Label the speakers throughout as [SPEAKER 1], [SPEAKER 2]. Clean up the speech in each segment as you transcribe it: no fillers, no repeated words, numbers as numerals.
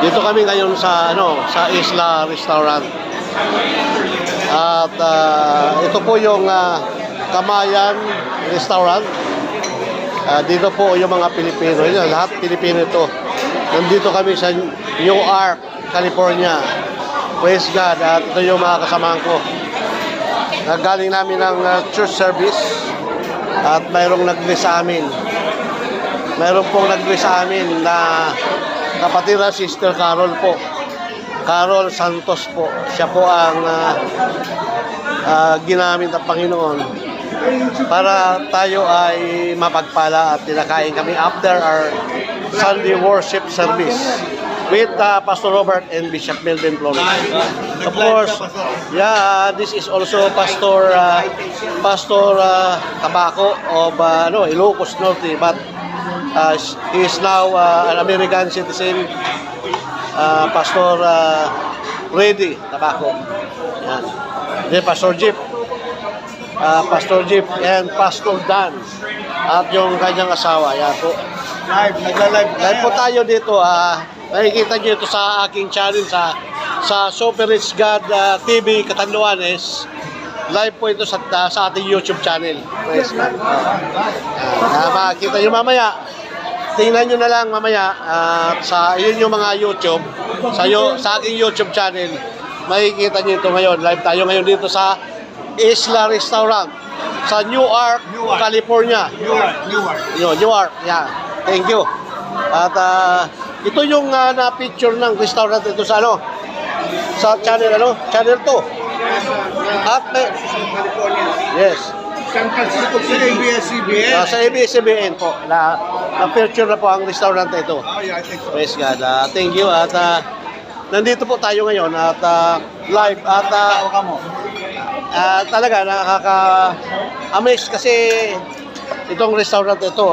[SPEAKER 1] Dito kami ngayon sa sa Isla Restaurant. At ito po yung Kamayan Restaurant. Dito po yung mga Pilipino. Yan, lahat Pilipino ito. Nandito kami sa Newark, California. Praise God. At ito yung mga kasamahan ko. Nagaling namin ng church service. At mayroong nag-bless sa amin. Mayroon pong nag-bless sa amin na kapatid na Sister Carol po. Carol Santos po. Siya po ang ginamit ng Panginoon para tayo ay mapagpala at tinakain kami after our Sunday worship service with Pastor Robert and Bishop Melvin Flores. Of course, this is also Pastor Tabaco of Ilocos Norte, but he is now an American citizen. Pastor Reddy Tabaco. Yan. Then Pastor Jeep. Pastor Jeep and Pastor Dan. At yung kanyang asawa. Yan po. Live po tayo dito. Nakikita nyo ito sa aking channel sa Super Rich God TV Catanduanes. Live po ito sa ating YouTube channel. Praise God. Makikita nyo mamaya. Tingnan nyo na lang mamaya sa yun yung mga YouTube sa aking YouTube channel. Makikita nyo ito ngayon. Live tayo ngayon dito sa Isla Restaurant sa Newark, California. Newark. Yeah. Thank you. At ito yung na-picture ng restaurant ito sa sa channel channel 2. At yes.
[SPEAKER 2] San Francisco sa ABS-CBN.
[SPEAKER 1] Sa ABS-CBN po. Na-picture na po ang restaurant na ito. Praise God. Thank you. At nandito po tayo ngayon at live. At talaga nakaka-amaze kasi itong restaurant na ito,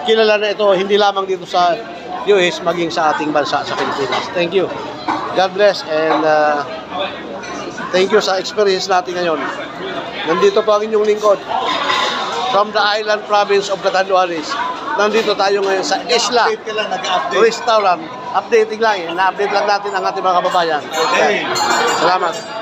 [SPEAKER 1] kilala na ito hindi lamang dito sa US, maging sa ating bansa, sa Pilipinas. Thank you. God bless and thank you sa experience natin ngayon. Nandito po ang inyong lingkod from the island province of Catanduanes. Nandito tayo ngayon sa Isla Restaurant. Updating lang. Na-update lang natin ang ating mga kababayan. Salamat.